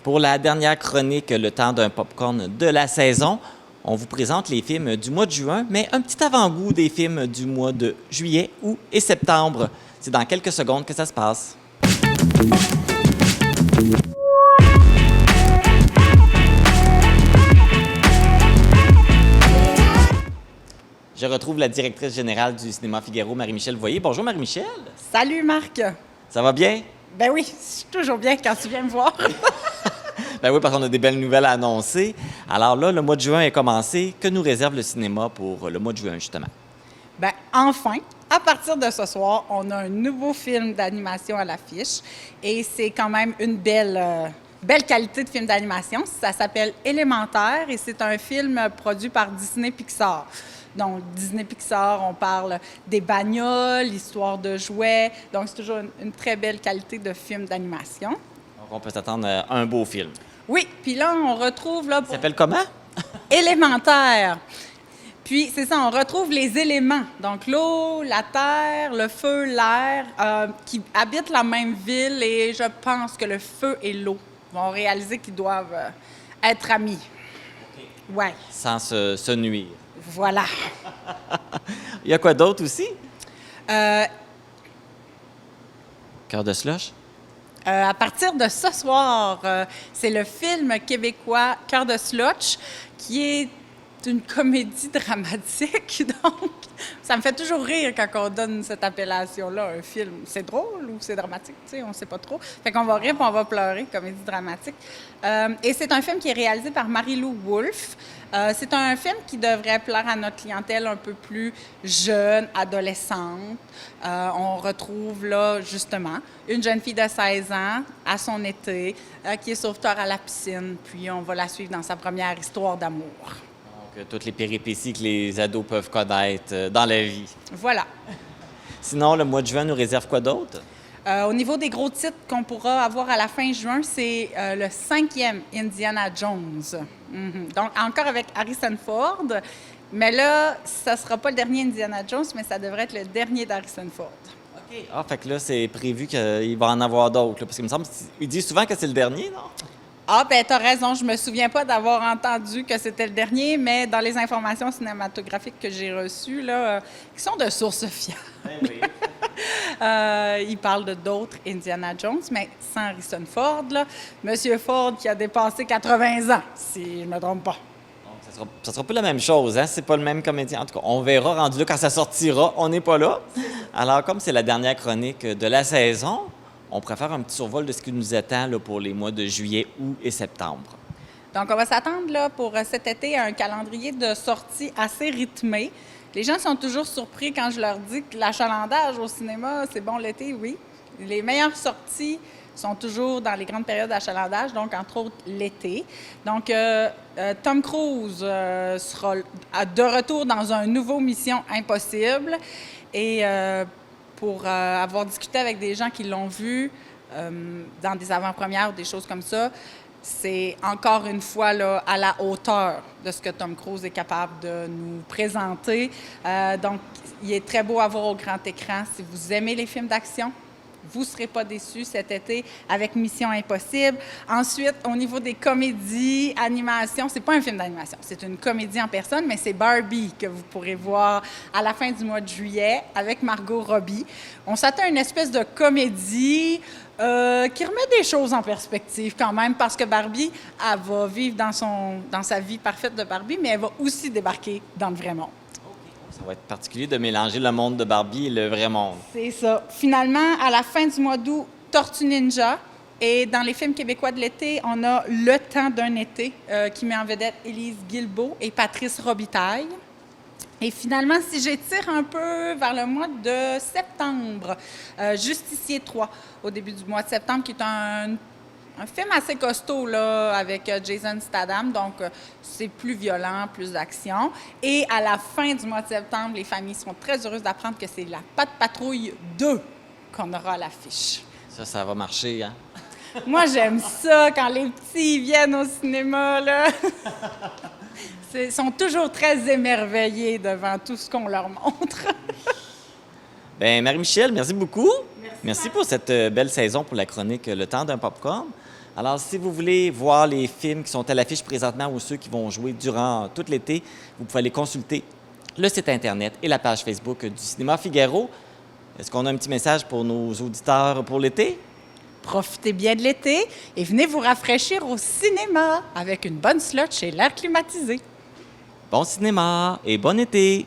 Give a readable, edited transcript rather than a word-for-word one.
Pour la dernière chronique, le temps d'un popcorn de la saison, on vous présente les films du mois de juin, mais un petit avant-goût des films du mois de juillet, août et septembre. C'est dans quelques secondes que ça se passe. Je retrouve la directrice générale du Cinéma Figaro, Marie-Michel Voyer. Bonjour Marie-Michel. Salut Marc. Ça va bien? Ben oui, c'est toujours bien quand tu viens me voir. Ben oui, parce qu'on a des belles nouvelles à annoncer. Alors là, le mois de juin est commencé. Que nous réserve le cinéma pour le mois de juin, justement? Ben enfin, à partir de ce soir, on a un nouveau film d'animation à l'affiche. Et c'est quand même une belle qualité de film d'animation. Ça s'appelle Élémentaire et c'est un film produit par Disney Pixar. Donc, Disney Pixar, on parle des bagnoles, l'histoire de jouets. Donc, c'est toujours une très belle qualité de film d'animation. Donc, on peut s'attendre à un beau film. Oui, puis là, on retrouve... là. Ça s'appelle comment? Élémentaire. Puis, c'est ça, on retrouve les éléments. Donc, l'eau, la terre, le feu, l'air, qui habitent la même ville et je pense que le feu et l'eau vont réaliser qu'ils doivent être amis. OK. Ouais. Sans se nuire. Voilà. Il y a quoi d'autre aussi? Cœur de slush? À partir de ce soir, c'est le film québécois Cœur de slush, qui est une comédie dramatique. Donc, ça me fait toujours rire quand on donne cette appellation-là, un film. C'est drôle ou c'est dramatique, tu sais, on ne sait pas trop. Fait qu'on va rire et on va pleurer, comédie dramatique. Et c'est un film qui est réalisé par Marie-Lou Wolfe. C'est un film qui devrait plaire à notre clientèle un peu plus jeune, adolescente. On retrouve là, justement, une jeune fille de 16 ans à son été qui est sauveteur à la piscine. Puis on va la suivre dans sa première histoire d'amour. Donc, toutes les péripéties que les ados peuvent connaître dans la vie. Voilà. Sinon, le mois de juin nous réserve quoi d'autre? Au niveau des gros titres qu'on pourra avoir à la fin juin, c'est le 5e Indiana Jones. Donc, encore avec Harrison Ford. Mais là, ça ne sera pas le dernier Indiana Jones, mais ça devrait être le dernier d'Harrison Ford. OK. Ah, fait que là, c'est prévu qu'il va en avoir d'autres. Parce qu'il me semble qu'il dit souvent que c'est le dernier, non? Ah, ben t'as raison. Je me souviens pas d'avoir entendu que c'était le dernier, mais dans les informations cinématographiques que j'ai reçues, là, qui sont de sources fiables, oui. il parle de d'autres Indiana Jones, mais sans Harrison Ford, là. Monsieur Ford qui a dépassé 80 ans, si je me trompe pas. Donc, ça sera pas la même chose, hein? C'est pas le même comédien. En tout cas, on verra rendu là quand ça sortira. On n'est pas là. Alors, comme c'est la dernière chronique de la saison, on préfère un petit survol de ce qui nous attend là, pour les mois de juillet, août et septembre. Donc, on va s'attendre là, pour cet été à un calendrier de sorties assez rythmé. Les gens sont toujours surpris quand je leur dis que l'achalandage au cinéma, c'est bon l'été, oui. Les meilleures sorties sont toujours dans les grandes périodes d'achalandage, donc entre autres l'été. Donc, Tom Cruise sera de retour dans un nouveau Mission Impossible. Et pour avoir discuté avec des gens qui l'ont vu dans des avant-premières ou des choses comme ça, c'est encore une fois là, à la hauteur de ce que Tom Cruise est capable de nous présenter. Donc, il est très beau à voir au grand écran. Si vous aimez les films d'action, vous ne serez pas déçus cet été avec Mission Impossible. Ensuite, au niveau des comédies, animation, c'est pas un film d'animation, c'est une comédie en personne, mais c'est Barbie que vous pourrez voir à la fin du mois de juillet avec Margot Robbie. On s'attend à une espèce de comédie qui remet des choses en perspective quand même, parce que Barbie, elle va vivre dans sa vie parfaite de Barbie, mais elle va aussi débarquer dans le vrai monde. Ça va être particulier de mélanger le monde de Barbie et le vrai monde. C'est ça. Finalement, à la fin du mois d'août, Tortue Ninja. Et dans les films québécois de l'été, on a Le temps d'un été qui met en vedette Élise Guilbeault et Patrice Robitaille. Et finalement, si j'étire un peu vers le mois de septembre, Justicier 3, au début du mois de septembre, qui est un film assez costaud là, avec Jason Statham, donc c'est plus violent, plus d'action. Et à la fin du mois de septembre, les familles seront très heureuses d'apprendre que c'est la Patte Patrouille 2 qu'on aura à l'affiche. Ça va marcher, hein? Moi, j'aime ça quand les petits viennent au cinéma, là. Ils sont toujours très émerveillés devant tout ce qu'on leur montre. Bien, Marie-Michel, merci beaucoup. Merci pour cette belle saison pour la chronique Le temps d'un popcorn. Alors, si vous voulez voir les films qui sont à l'affiche présentement ou ceux qui vont jouer durant tout l'été, vous pouvez aller consulter le site Internet et la page Facebook du Cinéma Figaro. Est-ce qu'on a un petit message pour nos auditeurs pour l'été? Profitez bien de l'été et venez vous rafraîchir au cinéma avec une bonne slot chez l'air climatisé. Bon cinéma et bon été!